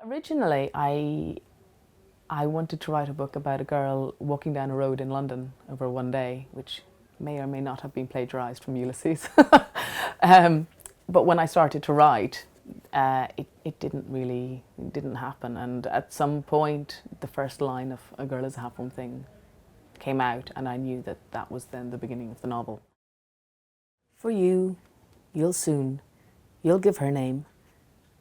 Originally, I wanted to write a book about a girl walking down a road in London over one day, which may or may not have been plagiarised from Ulysses. But when I started to write, it didn't happen. And at some point, the first line of A Girl Is a Half-Formed Thing came out, and I knew that that was then the beginning of the novel. For you, you'll give her name.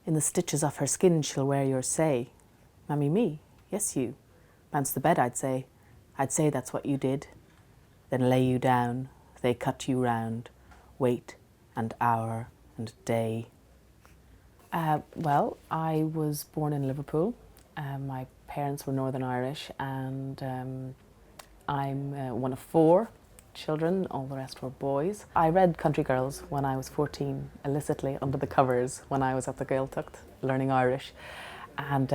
In the stitches of her skin she'll wear your say. Mammy me, yes you. Bounce the bed, I'd say that's what you did. Then lay you down, they cut you round, weight and hour and day. Well, I was born in Liverpool. My parents were Northern Irish, and I'm one of 4 children, all the rest were boys. I read Country Girls when I was 14, illicitly under the covers when I was at the Gaeltacht learning Irish, and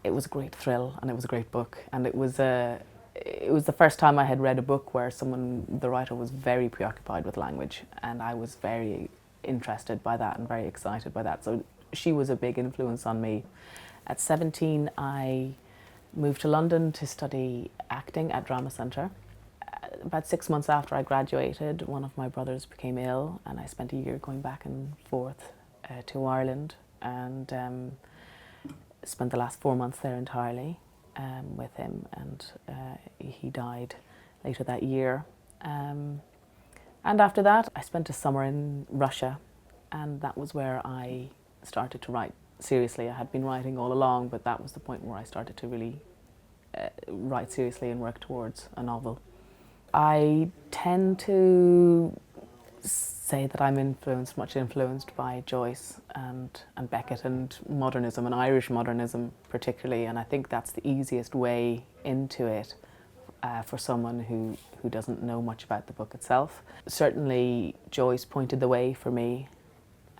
it was a great thrill and it was a great book, and it was the first time I had read a book where the writer was very preoccupied with language, and I was very interested by that and very excited by that, so she was a big influence on me. At 17 I moved to London to study acting at Drama Centre. About 6 months after I graduated, one of my brothers became ill, and I spent a year going back and forth to Ireland, and spent the last 4 months there entirely with him, and he died later that year. And after that, I spent a summer in Russia, and that was where I started to write seriously. I had been writing all along, but that was the point where I started to really write seriously and work towards a novel. I tend to say that I'm much influenced by Joyce and Beckett and modernism, and Irish modernism particularly, and I think that's the easiest way into it for someone who doesn't know much about the book itself. Certainly Joyce pointed the way for me,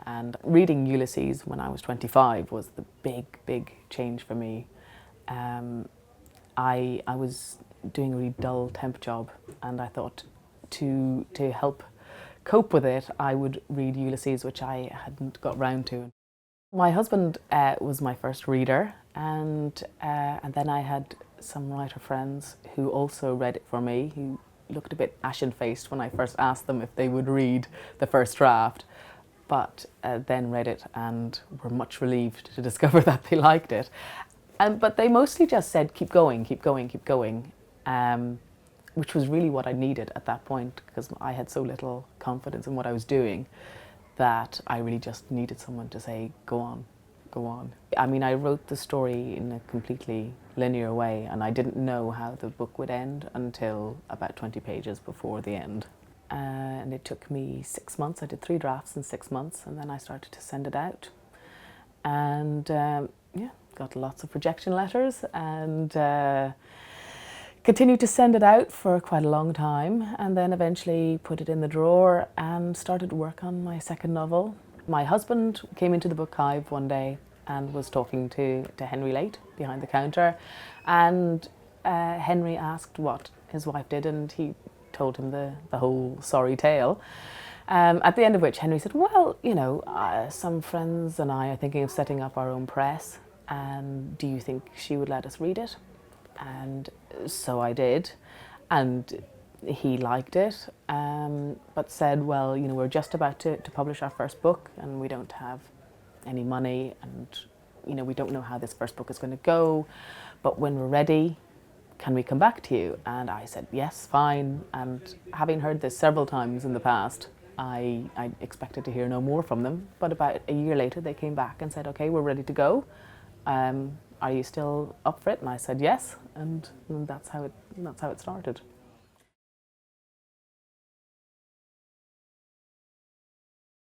and reading Ulysses when I was 25 was the big change for me. I was doing a really dull temp job, and I thought to help cope with it I would read Ulysses, which I hadn't got round to. My husband was my first reader, and then I had some writer friends who also read it for me, who looked a bit ashen-faced when I first asked them if they would read the first draft, but then read it and were much relieved to discover that they liked it. But they mostly just said, keep going, keep going, keep going, which was really what I needed at that point, because I had so little confidence in what I was doing that I really just needed someone to say, go on, go on. I mean, I wrote the story in a completely linear way, and I didn't know how the book would end until about 20 pages before the end. And it took me 6 months. I did 3 drafts in 6 months, and then I started to send it out. And yeah, got lots of rejection letters, and continued to send it out for quite a long time, and then eventually put it in the drawer and started work on my second novel. My husband came into the book hive one day and was talking to Henry Late behind the counter, and Henry asked what his wife did, and he told him the whole sorry tale. At the end of which Henry said, well, you know, some friends and I are thinking of setting up our own press, and do you think she would let us read it? And so I did, and he liked it, but said, well, you know, we're just about to publish our first book, and we don't have any money, and, you know, we don't know how this first book is going to go, but when we're ready, can we come back to you? And I said, yes, fine. And having heard this several times in the past, I expected to hear no more from them, but about a year later they came back and said, okay, we're ready to go. Are you still up for it? And I said yes, and that's how it started.